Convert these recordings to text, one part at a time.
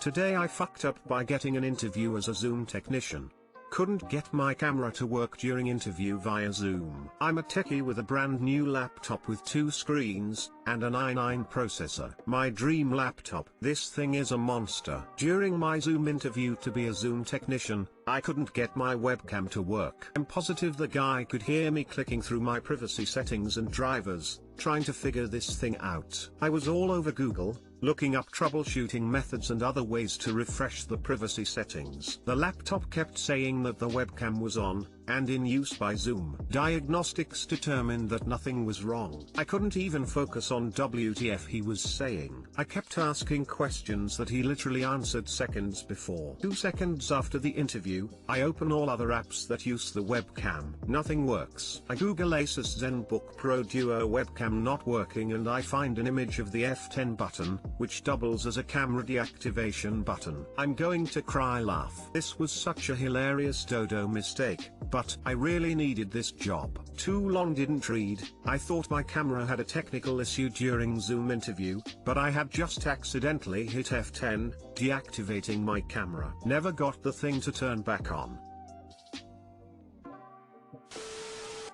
Today I fucked up by getting an interview as a Zoom technician. Couldn't get my camera to work during interview via Zoom. I'm a techie with a brand new laptop with 2 screens, and an i9 processor. My dream laptop. This thing is a monster. During my Zoom interview to be a Zoom technician, I couldn't get my webcam to work. I'm positive the guy could hear me clicking through my privacy settings and drivers, trying to figure this thing out. I was all over Google, looking up troubleshooting methods and other ways to refresh the privacy settings. The laptop kept saying that the webcam was on, and in use by Zoom. Diagnostics determined that nothing was wrong. I couldn't even focus on WTF he was saying. I kept asking questions that he literally answered seconds before. 2 seconds after the interview, I open all other apps that use the webcam. Nothing works. I Google Asus ZenBook Pro Duo webcam not working and I find an image of the F10 button, which doubles as a camera deactivation button. I'm going to cry laugh. This was such a hilarious dodo mistake, but I really needed this job. Too long didn't read. I thought my camera had a technical issue during Zoom interview, but I had just accidentally hit F10, deactivating my camera. Never got the thing to turn back on.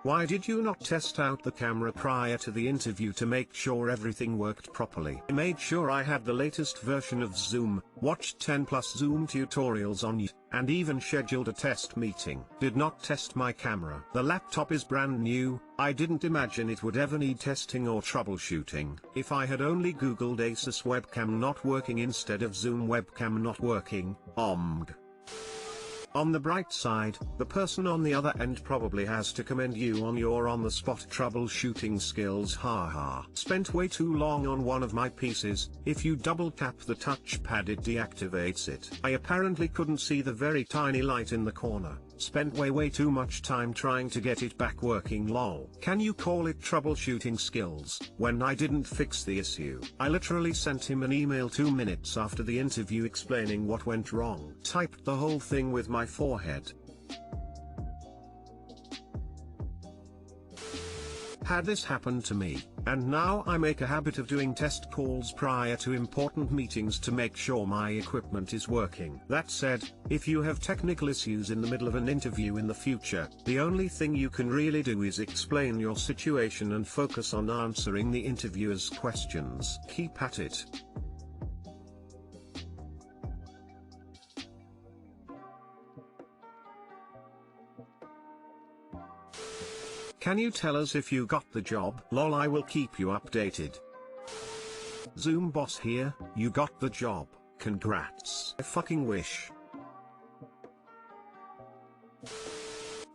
Why did you not test out the camera prior to the interview to make sure everything worked properly? I made sure I had the latest version of Zoom, watched 10+ Zoom tutorials on YouTube, and even scheduled a test meeting. Did not test my camera. The laptop is brand new. I didn't imagine it would ever need testing or troubleshooting. If I had only Googled Asus webcam not working instead of Zoom webcam not working, omg. On the bright side, the person on the other end probably has to commend you on your on-the-spot troubleshooting skills. Haha. Spent way too long on one of my pieces. If you double tap the touchpad it deactivates it. I apparently couldn't see the very tiny light in the corner. Spent way too much time trying to get it back working. Lol. Can you call it troubleshooting skills, when I didn't fix the issue? I literally sent him an email 2 minutes after the interview explaining what went wrong. Typed the whole thing with my forehead. Had this happened to me, and now I make a habit of doing test calls prior to important meetings to make sure my equipment is working. That said, if you have technical issues in the middle of an interview in the future, the only thing you can really do is explain your situation and focus on answering the interviewer's questions. Keep at it. Can you tell us if you got the job? Lol, I will keep you updated. Zoom boss here, you got the job, congrats. I fucking wish.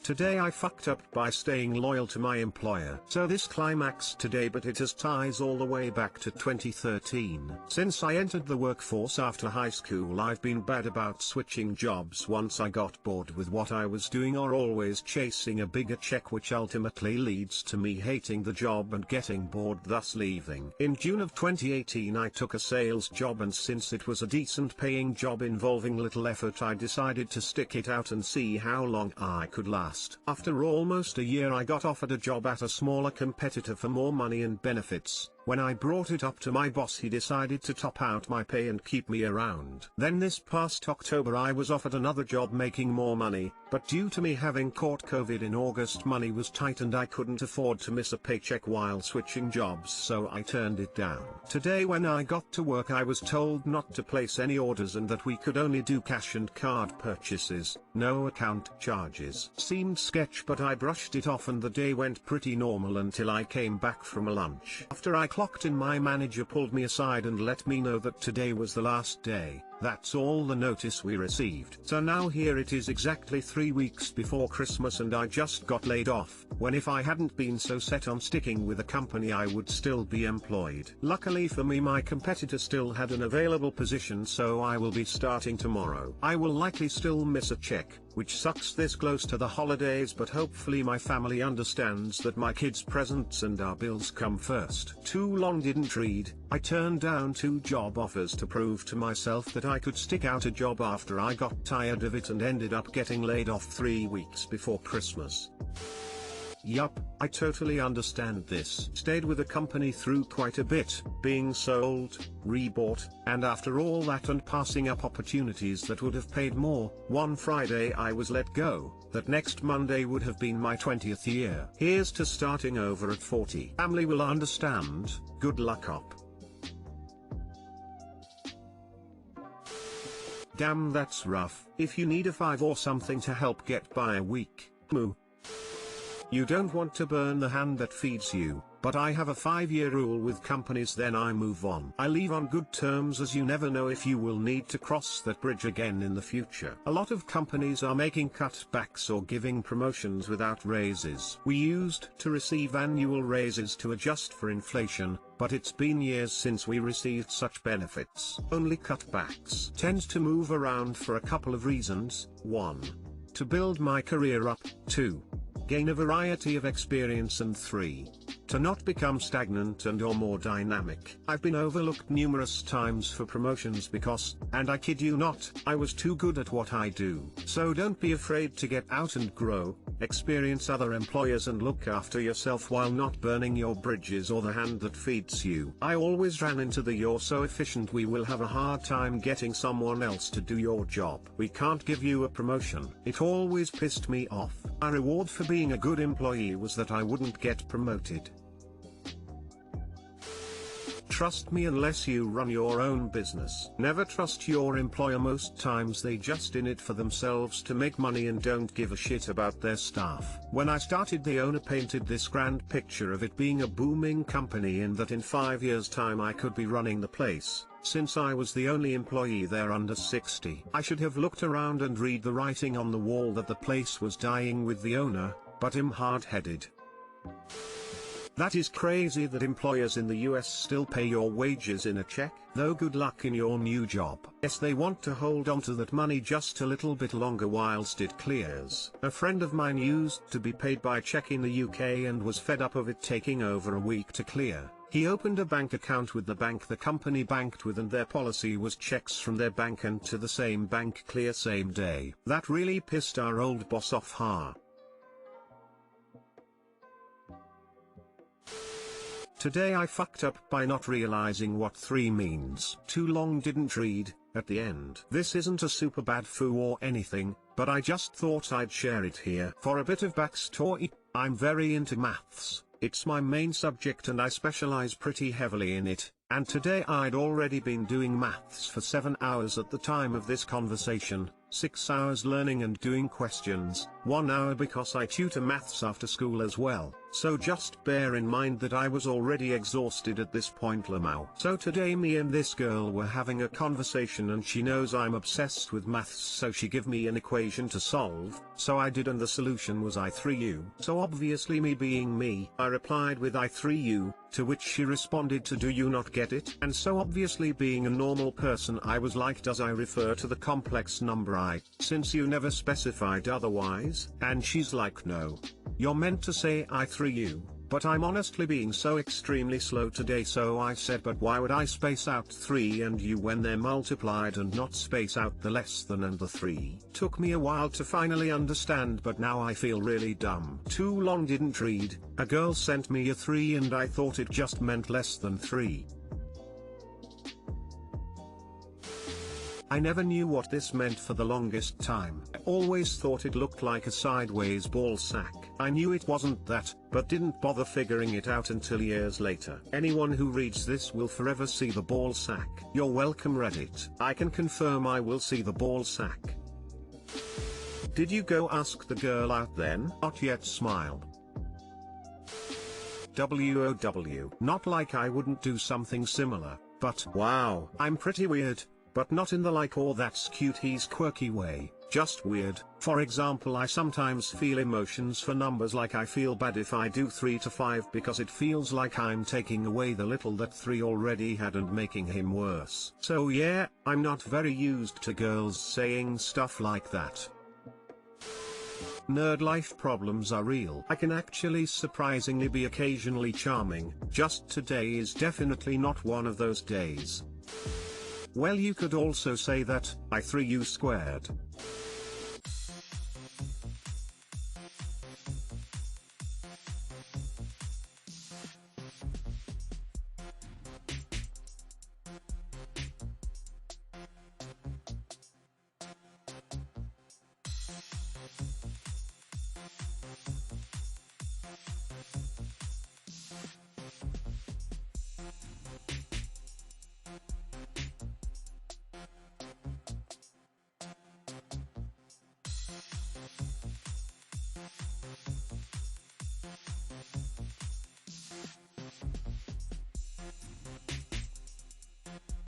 Today I fucked up by staying loyal to my employer. So this climax today, but it has ties all the way back to 2013. Since I entered the workforce after high school, I've been bad about switching jobs once I got bored with what I was doing or always chasing a bigger check, which ultimately leads to me hating the job and getting bored, thus leaving. In June of 2018 I took a sales job, and since it was a decent paying job involving little effort, I decided to stick it out and see how long I could last. After almost a year I got offered a job at a smaller competitor for more money and benefits. When I brought it up to my boss, he decided to top out my pay and keep me around. Then this past October I was offered another job making more money, but due to me having caught COVID in August, money was tight and I couldn't afford to miss a paycheck while switching jobs, so I turned it down. Today when I got to work I was told not to place any orders and that we could only do cash and card purchases, no account charges. Seemed sketch, but I brushed it off and the day went pretty normal until I came back from a lunch. After I clocked in, my manager pulled me aside and let me know that today was the last day. That's all the notice we received. So now here it is, exactly 3 weeks before Christmas, and I just got laid off, when if I hadn't been so set on sticking with a company I would still be employed. Luckily for me my competitor still had an available position, so I will be starting tomorrow. I will likely still miss a check, which sucks this close to the holidays, but hopefully my family understands that my kids' presents and our bills come first. Too long didn't read. I turned down 2 job offers to prove to myself that I could stick out a job after I got tired of it, and ended up getting laid off 3 weeks before Christmas. Yup, I totally understand this. Stayed with the company through quite a bit, being sold, rebought, and after all that and passing up opportunities that would have paid more. One Friday I was let go, that next Monday would have been my 20th year. Here's to starting over at 40. Family will understand, good luck op. Damn, that's rough. If you need a 5 or something to help get by a week, moo. You don't want to burn the hand that feeds you, but I have a 5-year rule with companies, then I move on. I leave on good terms, as you never know if you will need to cross that bridge again in the future. A lot of companies are making cutbacks or giving promotions without raises. We used to receive annual raises to adjust for inflation, but it's been years since we received such benefits. Only cutbacks. Tend to move around for a couple of reasons. 1. To build my career up. 2. Gain a variety of experience, and 3. To not become stagnant and or more dynamic. I've been overlooked numerous times for promotions because, and I kid you not, I was too good at what I do. So don't be afraid to get out and grow, experience other employers and look after yourself while not burning your bridges or the hand that feeds you. I always ran into the "you're so efficient we will have a hard time getting someone else to do your job. We can't give you a promotion." It always pissed me off. My reward for being a good employee was that I wouldn't get promoted. Trust me unless you run your own business. Never trust your employer. Most times they just in it for themselves to make money and don't give a shit about their staff. When I started, the owner painted this grand picture of it being a booming company and that in 5 years' time I could be running the place. Since I was the only employee there under 60, I should have looked around and read the writing on the wall that the place was dying with the owner, but I'm hard-headed. That is crazy that employers in the US still pay your wages in a check, though good luck in your new job. Yes, they want to hold on to that money just a little bit longer whilst it clears. A friend of mine used to be paid by check in the UK and was fed up of it taking over a week to clear. He opened a bank account with the bank the company banked with, and their policy was checks from their bank and to the same bank clear same day. That really pissed our old boss off hard. Today I fucked up by not realizing what 3 means. Too long didn't read, at the end. This isn't a super bad foo or anything, but I just thought I'd share it here. For a bit of backstory, I'm very into maths. It's my main subject and I specialize pretty heavily in it, and today I'd already been doing maths for 7 hours at the time of this conversation, 6 hours learning and doing questions, 1 hour because I tutor maths after school as well. So just bear in mind that I was already exhausted at this point, Lamau. So today me and this girl were having a conversation and she knows I'm obsessed with maths, so she gave me an equation to solve, so I did, and the solution was I3U. So obviously, me being me, I replied with I3U, to which she responded to "do you not get it?" And so obviously, being a normal person, I was like, "does I refer to the complex number I, since you never specified otherwise?" And she's like, "No. You're meant to say I3U, but I'm honestly being so extremely slow today." So I said, "but why would I space out 3 and U when they're multiplied and not space out the less than and the 3? Took me a while to finally understand, but now I feel really dumb. Too long didn't read. A girl sent me a 3 and I thought it just meant less than 3. I never knew what this meant for the longest time. I always thought it looked like a sideways ball sack. I knew it wasn't that, but didn't bother figuring it out until years later. Anyone who reads this will forever see the ball sack. You're welcome, Reddit. I can confirm I will see the ball sack. Did you go ask the girl out then? Not yet, smile. WOW. Not like I wouldn't do something similar, but wow, I'm pretty weird. But not in the like "oh that's cute he's quirky" way, just weird. For example, I sometimes feel emotions for numbers, like I feel bad if I do 3 to 5 because it feels like I'm taking away the little that 3 already had and making him worse. So yeah, I'm not very used to girls saying stuff like that. Nerd life problems are real. I can actually surprisingly be occasionally charming, just today is definitely not one of those days. Well, you could also say that, I3U squared.